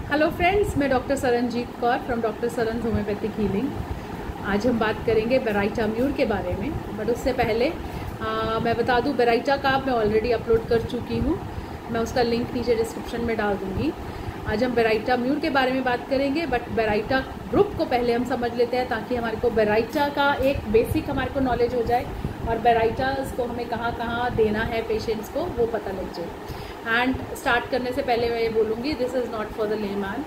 Hello friends, मैं doctor Saranjeet Kaur from doctor Saran homeopathic healing. आज हम बात करेंगे बेराइटा म्यूर के बारे में। बट उससे पहले मैं बता दूं, बेराइटा का मैं ऑलरेडी अपलोड कर चुकी हूं। मैं उसका लिंक नीचे डिस्क्रिप्शन में डाल दूंगी। आज हम बेराइटा म्यूर के बारे में बात करेंगे, बट बेराइटा ग्रुप को पहले हम समझ लेते हैं ताकि हमारे को बेराइटा का एक बेसिक हमारे को नॉलेज हो जाए और बेराइटास को हमें कहाँ कहाँ देना है पेशेंट्स को वो पता लग जाए। एंड स्टार्ट करने से पहले मैं ये बोलूँगी, this is not for the layman.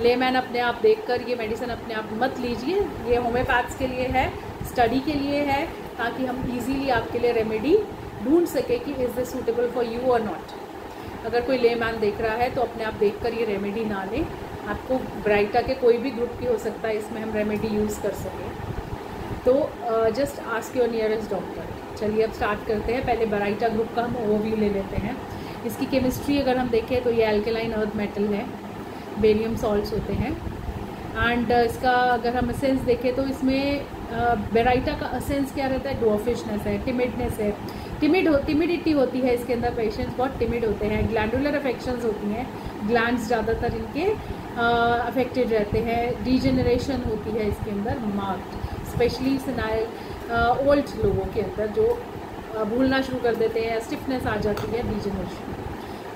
Layman अपने आप देखकर ये मेडिसिन अपने आप मत लीजिए। ये होम्योपैथ्स के लिए है, स्टडी के लिए है, ताकि हम इजीली आपके लिए रेमेडी ढूंढ सके कि is this suitable for you और नॉट। अगर कोई लेमैन देख रहा है तो अपने आप देखकर ये रेमेडी ना लें। आपको बेराइटा के कोई भी ग्रुप की हो सकता है, इसमें हम रेमेडी यूज़ कर सकें। तो just ask your nearest doctor. चलिए अब स्टार्ट करते हैं। पहले बेराइटा ग्रुप का हम ओवरव्यू ले लेते हैं। इसकी केमिस्ट्री अगर हम देखें तो ये एल्केलाइन अर्थ मेटल है, बेरियम सॉल्ट्स होते हैं। एंड इसका अगर हम असेंस देखें तो इसमें बेराइटा का असेंस क्या रहता है? डॉर्फिशनेस है, टिमिडनेस है, टिमिडिटी होती है इसके अंदर। पेशेंट्स बहुत टिमिड होते हैं, ग्लैंडुलर अफेक्शंस होती हैं, ग्लैंड्स ज़्यादातर इनके अफेक्टेड रहते हैं। डीजेनरेशन होती है इसके अंदर मार्क्ड, स्पेशली सेनाइल ओल्ड लोगों के अंदर जो भूलना शुरू कर देते हैं, स्टिफनेस आ जाती है, डीजेनरेशन।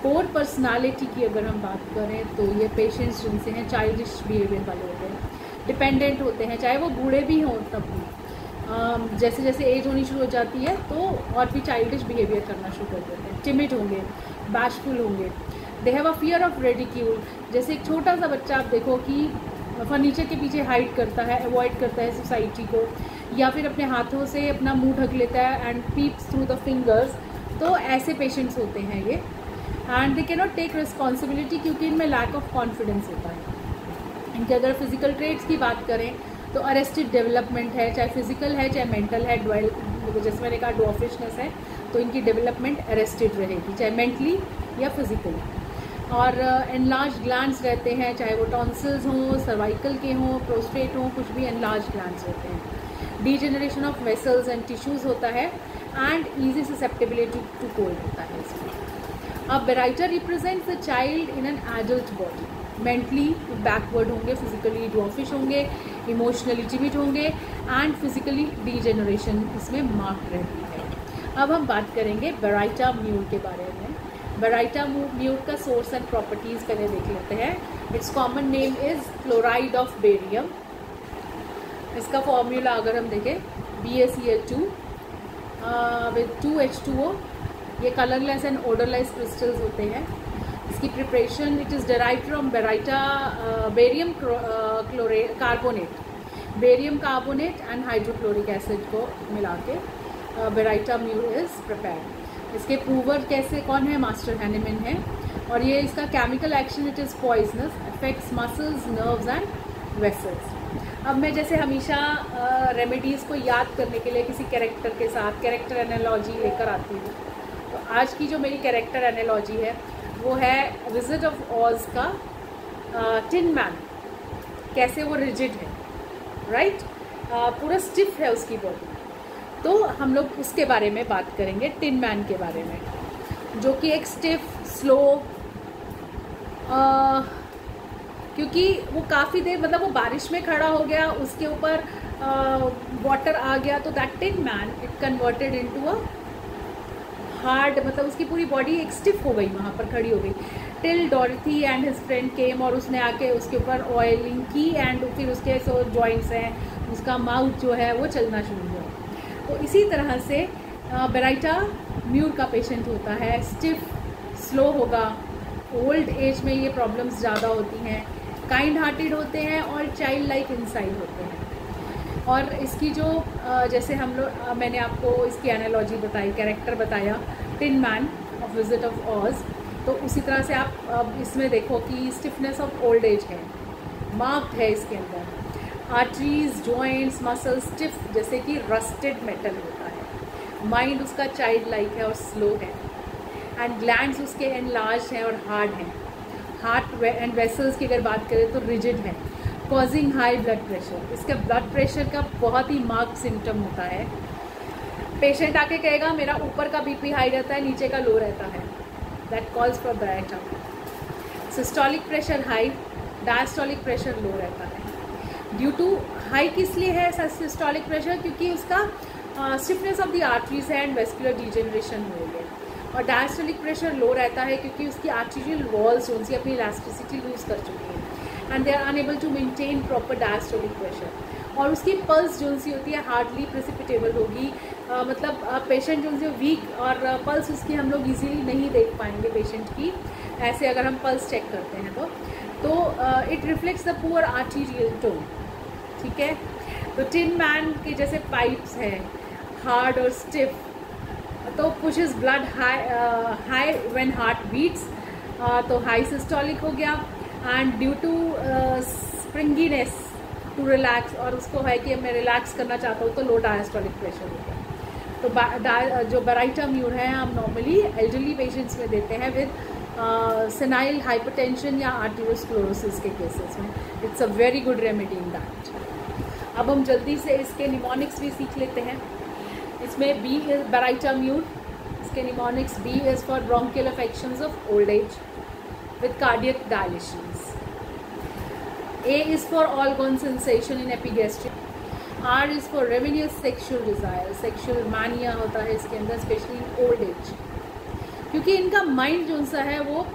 पोर पर्सनालिटी की अगर हम बात करें तो ये पेशेंट्स जिनसे हैं चाइल्डिश बिहेवियर वाले होते हैं, डिपेंडेंट होते हैं, चाहे वो बूढ़े भी हों तब भी। जैसे जैसे एज होनी शुरू हो जाती है तो और भी चाइल्डिश बिहेवियर करना शुरू कर देते हैं, टिमिड होंगे, बैशफुल होंगे। They have a fear of ridicule. जैसे एक छोटा सा बच्चा आप देखो कि फर्नीचर के पीछे हाइड करता है, अवॉइड करता है सोसाइटी को, या फिर अपने हाथों से अपना मुंह ढक लेता है and peeps through the fingers. तो ऐसे पेशेंट्स होते हैं ये। And they can not take responsibility, क्योंकि इनमें लैक ऑफ कॉन्फिडेंस होता है। इनके अगर फिजिकल ट्रेट्स की बात करें तो अरेस्टेड डेवलपमेंट है, चाहे फिजिकल है चाहे मेंटल है। जैसे मैंने कहा डॉर्फिशनेस है तो इनकी डेवलपमेंट अरेस्टेड रहेगी, चाहे मेंटली या फिजिकली। और एनलार्ज ग्लैंड्स रहते हैं, चाहे वो टॉन्सिल्स हों, सर्वाइकल के हों, प्रोस्टेट हों, कुछ भी एनलार्ज ग्लैंड्स होते हैं। Degeneration of vessels and tissues होता है and easy susceptibility to cold होता है इसमें। अब baryta represents the child in an adult body. Mentally backward होंगे, फिजिकली डॉर्फिश होंगे, इमोशनली टिमिड होंगे एंड फिजिकली डीजेनरेशन इसमें मार्क्ड रहती है। अब हम बात करेंगे बेराइटा म्यूर के बारे में। बेराइटा म्यूर का सोर्स एंड प्रॉपर्टीज़ पहले देख लेते हैं। It's common name is chloride of barium. इसका फॉर्मूला अगर हम देखें BaCl2 विद 2H2O। ये कलरलेस एंड ओडरलेस क्रिस्टल्स होते हैं। इसकी preparation it is derived from baryta barium carbonate, barium carbonate and hydrochloric acid को मिला के बेराइटा म्यूर इज़ प्रिपेयर्ड। इसके प्रूवर कैसे कौन है? मास्टर हैनेमन है। और ये इसका chemical action it is poisonous, affects muscles, nerves and vessels. अब मैं जैसे हमेशा रेमेडीज़ को याद करने के लिए किसी कैरेक्टर के साथ कैरेक्टर एनालॉजी लेकर आती हूँ। तो आज की जो मेरी कैरेक्टर एनालॉजी है वो है विजिट ऑफ ऑज का टिन मैन। कैसे वो रिजिड है, राइट? पूरा स्टिफ है उसकी बॉडी। तो हम लोग उसके बारे में बात करेंगे, टिन मैन के बारे में, जो कि एक स्टिफ स्लो, क्योंकि वो काफ़ी देर मतलब वो बारिश में खड़ा हो गया, उसके ऊपर वाटर आ गया, तो that tin man it converted into a hard, मतलब उसकी पूरी बॉडी एक स्टिफ हो गई, वहाँ पर खड़ी हो गई। Till Dorothy and his friend केम, और उसने आके उसके ऊपर ऑयलिंग की एंड फिर उसके जो जॉइंट्स हैं, उसका माउथ जो है वो चलना शुरू हुआ। तो इसी तरह से बेराइटा म्यूर का पेशेंट होता है, स्टिफ, स्लो होगा, ओल्ड एज में ये प्रॉब्लम्स ज़्यादा होती हैं, काइंड हार्टेड होते हैं और चाइल्ड लाइक इनसाइड होते हैं। और इसकी जो जैसे हम लोग मैंने आपको इसकी एनालॉजी बताई, कैरेक्टर बताया tin man of wizard of Oz, तो उसी तरह से आप अब इसमें देखो कि स्टिफनेस ऑफ ओल्ड एज है, मार्क्ड है इसके अंदर। आर्टरीज, जॉइंट्स, मसल्स स्टिफ, जैसे कि रस्टेड मेटल होता है। माइंड उसका चाइल्ड लाइक है और स्लो है। एंड ग्लैंड्स उसके एनलार्ज हैं और हार्ड हैं। हार्ट एंड वेसल्स की अगर बात करें तो रिजिड है, कॉजिंग हाई ब्लड प्रेशर। इसका ब्लड प्रेशर का बहुत ही मार्क्ड सिम्टम होता है। पेशेंट आके कहेगा मेरा ऊपर का BP हाई रहता है, नीचे का लो रहता है, that calls for baryta. Systolic pressure high, diastolic pressure low रहता है। ड्यू टू हाई किस लिए है सिस्टोलिक प्रेशर? क्योंकि उसका स्टिफनेस ऑफ द आर्टरीज है एंड वेस्कुलर डिजेनरेशन हो रही है। और डायस्टोलिक प्रेशर लो रहता है क्योंकि उसकी आर्टीरियल वॉल्स जो सी अपनी इलास्टिसिटी लूज कर चुकी है and they are unable to maintain proper diastolic pressure. और उसकी पल्स जो सी होती है हार्डली प्रेसिपिटेबल होगी, मतलब पेशेंट जो सी वीक और पल्स उसकी हम लोग इजीली नहीं देख पाएंगे पेशेंट की, ऐसे अगर हम पल्स चेक करते हैं तो it reflects the poor arterial tone. ठीक है, तो टिन मैन के जैसे पाइप्स हैं हार्ड और स्टिफ, तो pushes blood high when heart beats, तो हाई सिस्टोलिक हो गया। And due to springiness to relax, और उसको है कि मैं रिलैक्स करना चाहता हूँ तो लो डायस्टोलिक प्रेशर हो गया। तो जो बेराइटा म्यूर है हम नॉर्मली एल्डरली पेशेंट्स में देते हैं विद सेनाइल हाइपरटेंशन या आर्टेरियोस्क्लेरोसिस के केसेस में। It's a very good remedy in that. अब हम जल्दी से इसके निमोनिक्स भी सीख लेते हैं। इसमें बी इज बेराइटा म्यूर, इसके mnemonics B is for bronchial affections of old age with cardiac dilations, A is for organ sensation in epigastric, R is for ravenous sexual desire, sexual mania होता है इसके अंदर specially in old as, क्योंकि इनका mind जो सा है वो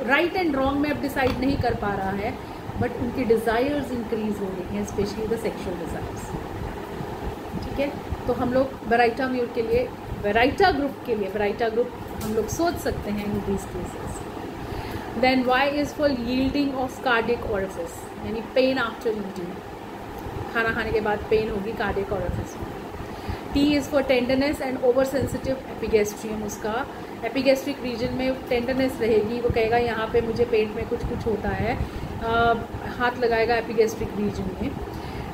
राइट एंड रॉन्ग में अब डिसाइड नहीं कर पा रहा है, बट उनकी डिज़ायर्स इंक्रीज हो रही हैं, स्पेशली द सेक्शुअल डिज़ायर्स। ठीक है, तो हम लोग बेराइटा म्यूर के लिए, बेराइटा ग्रुप के लिए, बेराइटा ग्रुप हम लोग सोच सकते हैं in these cases. Then Y is for yielding of cardiac orifice, यानी पेन आफ्टर ईटिंग, खाना खाने के बाद पेन होगी कार्डियक ओरिफिस में। T is for tenderness and over sensitive epigastrium, उसका एपिगैस्ट्रिक रीजन में टेंडरनेस रहेगी, वो कहेगा यहाँ पे मुझे पेट में कुछ कुछ होता है, हाथ लगाएगा एपिगैस्ट्रिक रीजन में।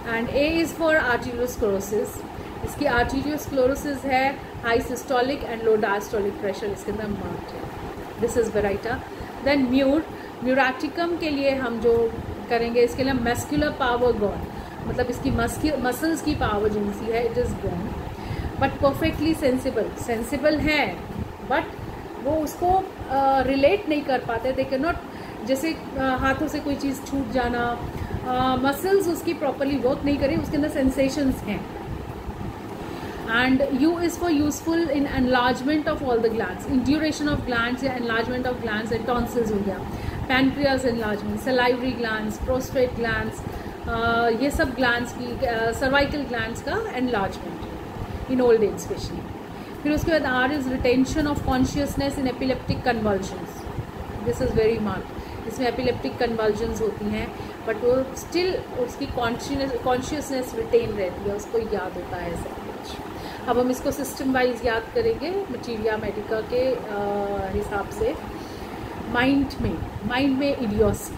And A is for arteriosclerosis, इसकी आर्टेरियोस्क्लेरोसिस है high systolic and low diastolic pressure इसके अंदर मार्क्ड है। This is baryta. Then mur, muriaticum के लिए हम जो करेंगे इसके लिए मस्कुलर पावर गॉन, मतलब इसकी मसल्स की पावर जो सी है it is gone, but perfectly sensible है, बट वो उसको रिलेट नहीं कर पाते, दे कैन नॉट, जैसे हाथों से कोई चीज़ छूट जाना, मसल्स उसकी प्रॉपरली वर्क नहीं करें, उसके अंदर सेंसेशंस हैं। And U is for useful in enlargement of all the glands, induration of glands या enlargement of glands and tonsils हो गया, pancreas enlargement, salivary glands, prostate glands, ये सब ग्लैंड्स की, सर्वाइकल ग्लैंड्स का enlargement in old age specially. फिर उसके बाद R is retention of consciousness in epileptic convulsions, this is very marked, इसमें एपिलेप्टिक कन्वल्जन्स होती हैं बट वो स्टिल उसकी कॉन्शियसनेस रिटेन रहती है, उसको याद होता है सब कुछ। अब हम इसको सिस्टम वाइज याद करेंगे मटीरिया मेडिका के हिसाब से। माइंड में इडियोसी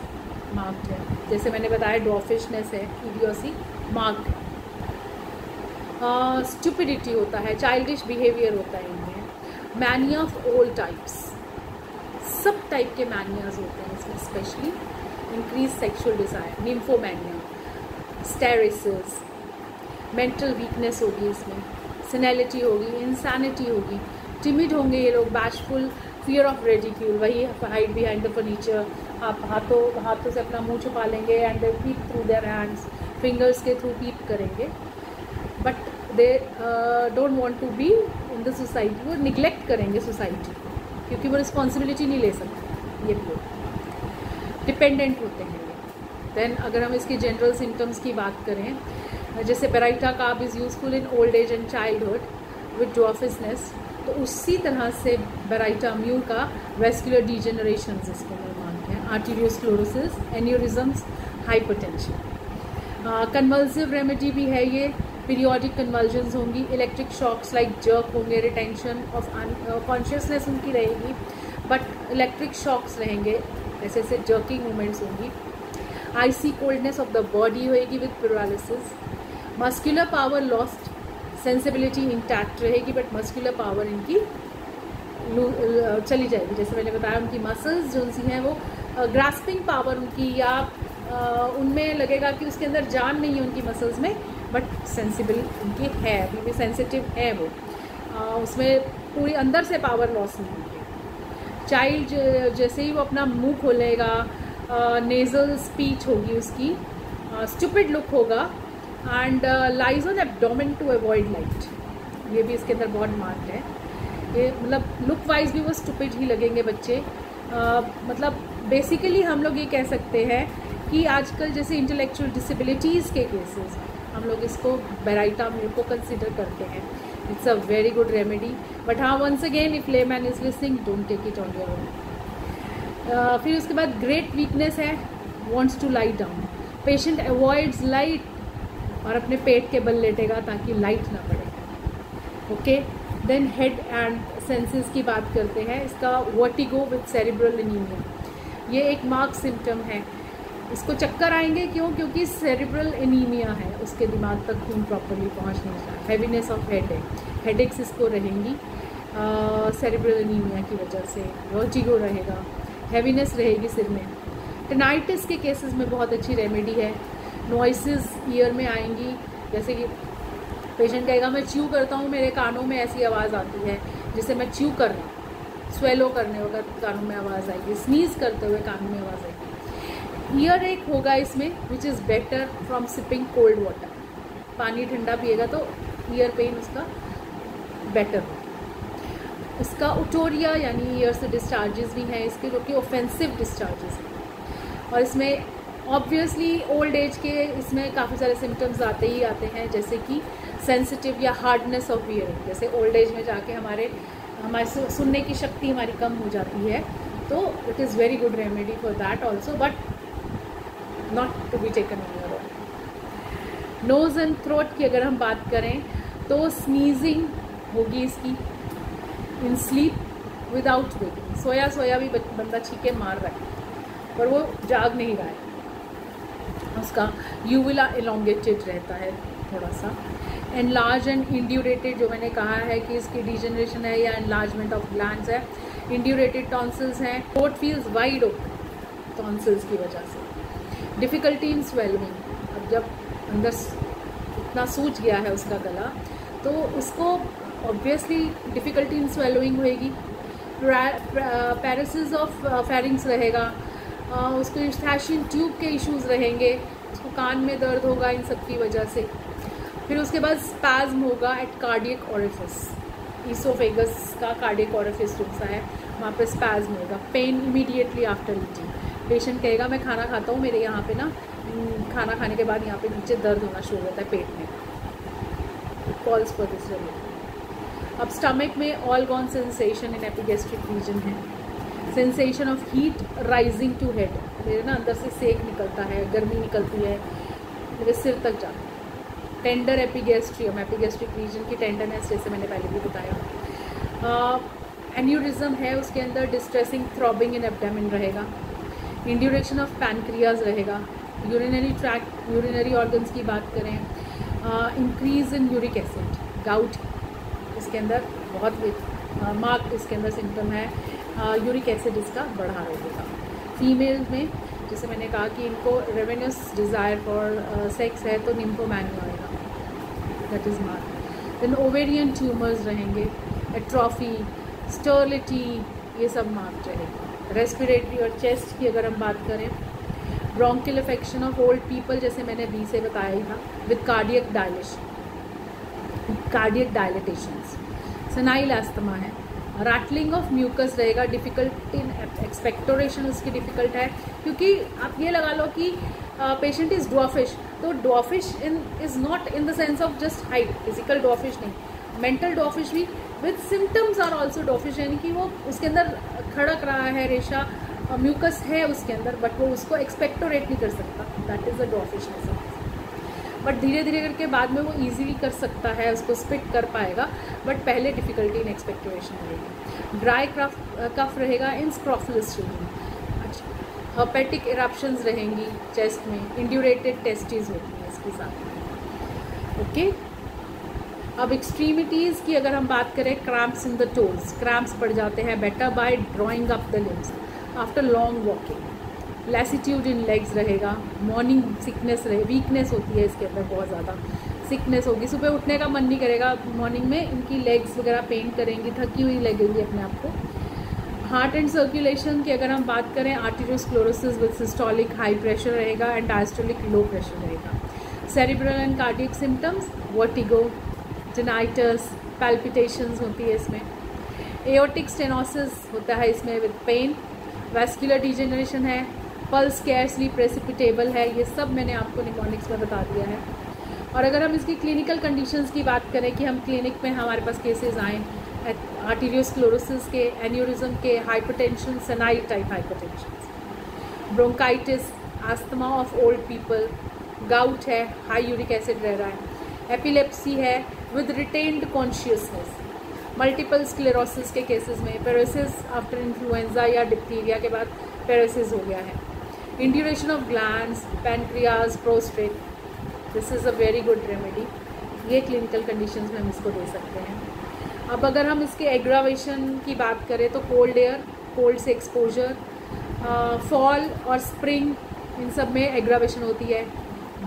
मार्क्ड है, जैसे मैंने बताया डॉफिशनेस है, इडियोसी मार्क्ड है। स्टुपिडिटी होता है, चाइल्डिश बिहेवियर होता है इनमें। मैनिया ऑफ ऑल टाइप्स, सब टाइप के मैनियाज होते हैं इसमें, specially increase sexual desire, nymphomania, स्टेरिसिस, मेंटल वीकनेस होगी इसमें, सिनेलिटी होगी, इंसैनिटी होगी, टिमिड होंगे ये लोग, बैशफुल, फियर ऑफ रेडिक्यूल, वही हाइड बिहाइंड द फर्नीचर, आप हाथों से अपना मुंह छुपा लेंगे and they peep through their hands, fingers के थ्रू पीप करेंगे, but they don't want to be in the society, वो निगलेक्ट करेंगे सोसाइटी को क्योंकि वो रिस्पॉन्सिबिलिटी नहीं ले सकते, ये लोग डिपेंडेंट होते हैं ये। देन अगर हम इसके जनरल सिम्टम्स की बात करें, जैसे baryta carb is useful in old age and childhood with dwarfishness, तो उसी तरह से बेराइटा म्यूर का वेस्कुलर डिजेनरेशन इसके निर्माण है, arteriosclerosis, aneurysms, hypertension. Convulsive remedy भी है ये, पीरियोडिक कन्वल्जन्स होंगी, इलेक्ट्रिक शॉक्स लाइक जर्क होंगे, रिटेंशन ऑफ कॉन्शियसनेस उनकी रहेगी बट इलेक्ट्रिक शॉक्स रहेंगे, ऐसे ऐसे जर्किंग मूवमेंट्स होंगी, आइसी कोल्डनेस ऑफ द बॉडी होएगी with paralysis, muscular power lost, sensibility intact रहेगी बट मस्कुलर पावर इनकी चली जाएगी, जैसे मैंने बताया उनकी मसल्स जो सी हैं वो ग्रास्पिंग पावर उनकी या उनमें लगेगा कि उसके अंदर जान नहीं है उनकी मसल्स में, बट सेंसिबल उनकी है, अभी भी सेंसिटिव है वो, उसमें पूरी अंदर से पावर लॉस नहीं होगी। चाइल्ड जैसे ही वो अपना मुंह खोलेगा, नेजल स्पीच होगी उसकी, स्टूपिड लुक होगा, and lies on abdomen to avoid light. ये भी इसके अंदर बहुत मार्क्ड है। ये मतलब लुक वाइज भी वो स्टूपिड ही लगेंगे बच्चे। मतलब बेसिकली हम लोग ये कह सकते हैं कि आजकल जैसे इंटेलेक्चुअल डिसेबिलिटीज़ के केसेस हम लोग इसको बेराइटा म्यूर को कंसिडर करते हैं। It's a very good remedy, but हाँ once again if layman is listening don't take it on your own. फिर उसके बाद ग्रेट वीकनेस है, wants to lie down, patient avoids light और अपने पेट के बल लेटेगा ताकि लाइट ना पड़े। Okay, then head and senses की बात करते हैं। इसका वर्टिगो विद सेरिब्रल एनीमिया, ये एक मार्क सिम्टम है। इसको चक्कर आएंगे, क्यों? क्योंकि सेरिब्रल एनीमिया है, उसके दिमाग तक खून प्रॉपरली पहुंच नहीं रहा। हैवीनेस ऑफ हेड है, हेडेक्स इसको रहेंगी सेरिब्रल एनीमिया की वजह से। वर्टिगो रहेगा, हैवीनेस रहेगी सिर में। टिनाइटिस के केसेस में बहुत अच्छी रेमेडी है। नॉइसेस ईयर में आएंगी, जैसे कि पेशेंट कहेगा मैं च्यू करता हूँ, मेरे कानों में ऐसी आवाज़ आती है जिसे मैं च्यू कर रहा हूँ। स्वेलो करने वक्त कानों में आवाज़ आएगी, स्नीज करते हुए कानों में आवाज़ आएगी। ईयर एक होगा इसमें which is better from sipping cold water, पानी ठंडा पिएगा तो ईयर पेन उसका बेटर होगा। इसका उटोरिया यानी ईयर से डिस्चार्जेस भी हैं इसके, जो कि ऑफेंसिव डिस्चार्जेस हैं। और इसमें ऑब्वियसली ओल्ड एज के इसमें काफ़ी सारे सिम्टम्स आते ही आते हैं, जैसे कि सेंसिटिव या हार्डनेस ऑफ हियरिंग। जैसे ओल्ड एज में जाके हमारे सुनने की शक्ति हमारी कम हो जाती है, तो it is very good remedy for that also, but not to be taken on your own. Nose and throat की अगर हम बात करें तो स्नीजिंग होगी इसकी इन स्लीप विदाउट वेकिंग। सोया सोया भी बंदा छींके मार रहा है पर वो जाग नहीं रहा है। उसका यूविला एलोंगेटेड रहता है थोड़ा सा। एनलार्ज एंड इंड्यूरेटेड, जो मैंने कहा है कि इसकी डिजेनरेशन है या एनलार्जमेंट ऑफ ग्लैंड्स है। इंड्यूरेटेड टॉन्सिल्स हैं, throat feels wide open tonsils की वजह से। डिफ़िकल्टी इन स्वेलोइंग, अब जब अंदर इतना सूज गया है उसका गला तो उसको ऑब्वियसली डिफ़िकल्टी इन स्वेलोइंग होएगी। पैरासिस ऑफ फेरिंग्स रहेगा, उसको यूस्थैशियन ट्यूब के इश्यूज़ रहेंगे, उसको कान में दर्द होगा इन सब की वजह से। फिर उसके बाद स्पैज्म होगा एट कार्डियक ओरिफिस, ईसोफेगस का कार्डियक ओरिफिस जो सा है वहाँ पे स्पैज्म होगा। Pain immediately after eating, patient कहेगा मैं खाना खाता हूँ, मेरे यहाँ पे ना खाना खाने के बाद यहाँ पे नीचे दर्द होना शुरू होता है पेट में, कॉल्स फॉर दिस रिलीफ। अब स्टमक में all gone sensation in epigastric region है। Sensation of heat rising to head, मेरे ना अंदर से सेक निकलता है, गर्मी निकलती है मेरे सिर तक जाती है। टेंडर एपिगैस्ट्रियम, एपिगैस्ट्रिक रीजन की टेंडरनेस जैसे मैंने पहले भी बताया। एन्यूरिज्म है उसके अंदर, डिस्ट्रेसिंग थ्रॉबिंग इन एब्डोमेन रहेगा। इंड्यूरेशन ऑफ पैनक्रियाज रहेगा। यूरिनरी ट्रैक्ट, यूरिनरी ऑर्गन्स की बात करें, increase in uric acid, gout इसके अंदर बहुत मार्क्ड इसके अंदर सिम्टम है। यूरिक एसिड इसका बढ़ा रहेगा। फीमेल में जैसे मैंने कहा कि इनको रेवेन्यूस डिज़ायर फॉर सेक्स है तो निम्फोमैनिया आएगा, that is marked. Then ovarian tumours रहेंगे, एट्रॉफी, स्टर्लिटी, ये सब मार्क्ड रहेगा। रेस्पिरेटरी और चेस्ट की अगर हम बात करें, bronchial affection of old people जैसे मैंने बी से बताया ही था, with cardiac dilatations. Senile asthma है। रैटलिंग ऑफ म्यूकस रहेगा। डिफ़िकल्ट इन एक्सपेक्टोरेशन उसकी डिफ़िकल्ट है, क्योंकि आप ये लगा लो कि पेशेंट इज़ ड्वार्फिश, तो dwarfish is not in the sense of just height, physical dwarfish नहीं, मेंटल ड्वार्फिश भी with symptoms are also dwarfish, यानी कि वो उसके अंदर खड़क रहा है रेशा, म्यूकस है उसके अंदर, बट वो उसको एक्सपेक्टोरेट नहीं कर सकता, दैट इज़ द ड्वार्फिशनेस। बट धीरे धीरे करके बाद में वो इजीली कर सकता है, उसको स्पिट कर पाएगा, बट पहले डिफ़िकल्टी इन एक्सपेक्टोरेशन रहेगी। ड्राई कफ रहेगा इन स्क्रोफुलस रीजन। अच्छा, हर्पेटिक इरप्शंस रहेंगी चेस्ट में, इंड्यूरेटेड टेस्टिस होती है इसके साथ। ओके, अब एक्सट्रीमिटीज़ की अगर हम बात करें, cramps in the toes, cramps पड़ जाते हैं, better by drawing up the limbs after long walking. Lassitude in legs रहेगा। मॉर्निंग सिकनेस रहे, वीकनेस होती है इसके अंदर, बहुत ज़्यादा सिकनेस होगी, सुबह उठने का मन नहीं करेगा, मॉर्निंग में इनकी लेग्स वगैरह पेन करेंगी, थकी हुई लगेगी अपने आप को। हार्ट एंड सर्कुलेशन की अगर हम बात करें, arteriosclerosis with systolic high pressure रहेगा एंड डायस्टोलिक लो प्रेशर रहेगा। Cerebral and cardiac symptoms, vertigo, tinnitus, palpitations होती है इसमें। एओर्टिक स्टेनोसिस होता है इसमें विद पेन। वैस्कुलर डिजेनरेशन है, पल्स स्कैर्सली प्रेसिपिटेबल है, ये सब मैंने आपको निमोनिक्स में बता दिया है। और अगर हम इसकी क्लिनिकल कंडीशंस की बात करें कि हम क्लिनिक में हमारे पास केसेस आए आर्टेरियोस्क्लेरोसिस के, एन्यूरिज्म के, hypertension, senile type hypertension, bronchitis, asthma of old people, gout है, हाई यूरिक एसिड रह रहा है, एपिलेप्सी है with retained consciousness, multiple sclerosis के केसेस में, पेरोसिस आफ्टर इन्फ्लुएंजा या डिप्थीरिया के बाद पेरोसिस हो गया है, induration of glands, pancreas, prostate, this is a very good remedy. ये क्लिनिकल कंडीशंस में हम इसको दे सकते हैं। अब अगर हम इसके एग्रावेशन की बात करें तो कोल्ड एयर, कोल्ड से एक्सपोजर, फॉल और स्प्रिंग, इन सब में एग्रावेशन होती है।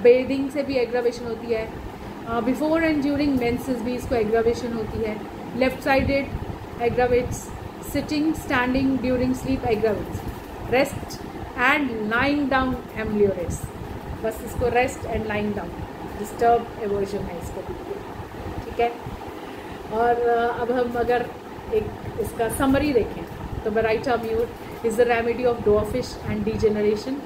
बेदिंग से भी एग्रावेशन होती है। बिफोर एंड ड्यूरिंग मेंसेस भी इसको एग्रावेशन होती है। Left sided aggravates, sitting standing during sleep aggravates, rest and lying down ameliorates, बस इसको rest and lying down, disturb aversion है इसको बिल्कुल, ठीक है। और अब हम अगर एक इसका समरी देखें तो baryta mur is the remedy of dwarfish and degeneration,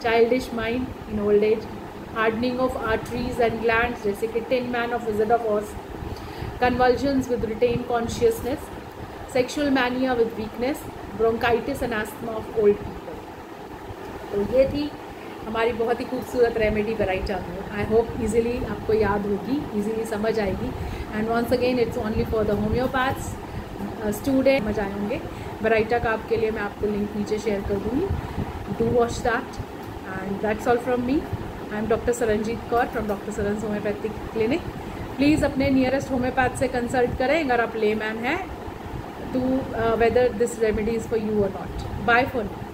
childish mind in old age, hardening of arteries and glands जैसे कि tin man of wizard of Oz, convulsions with retain consciousness, sexual mania with weakness, bronchitis and asthma of old people. तो ये थी हमारी बहुत ही खूबसूरत remedy baryta mur. I hope easily आपको याद होगी, इजीली समझ आएगी। And once again it's only for the homeopaths student, समझ आए होंगे। बेराइटा का आपके लिए मैं आपको लिंक नीचे शेयर कर दूँगी, do watch that and that's all from me. I am doctor Saranjeet Kaur from doctor Saran's homeopathic clinic. Please अपने नियरेस्ट होम्योपैथ से कंसल्ट करें अगर आप लेमैन हैं, to whether this remedy is for you और नॉट। Bye for now.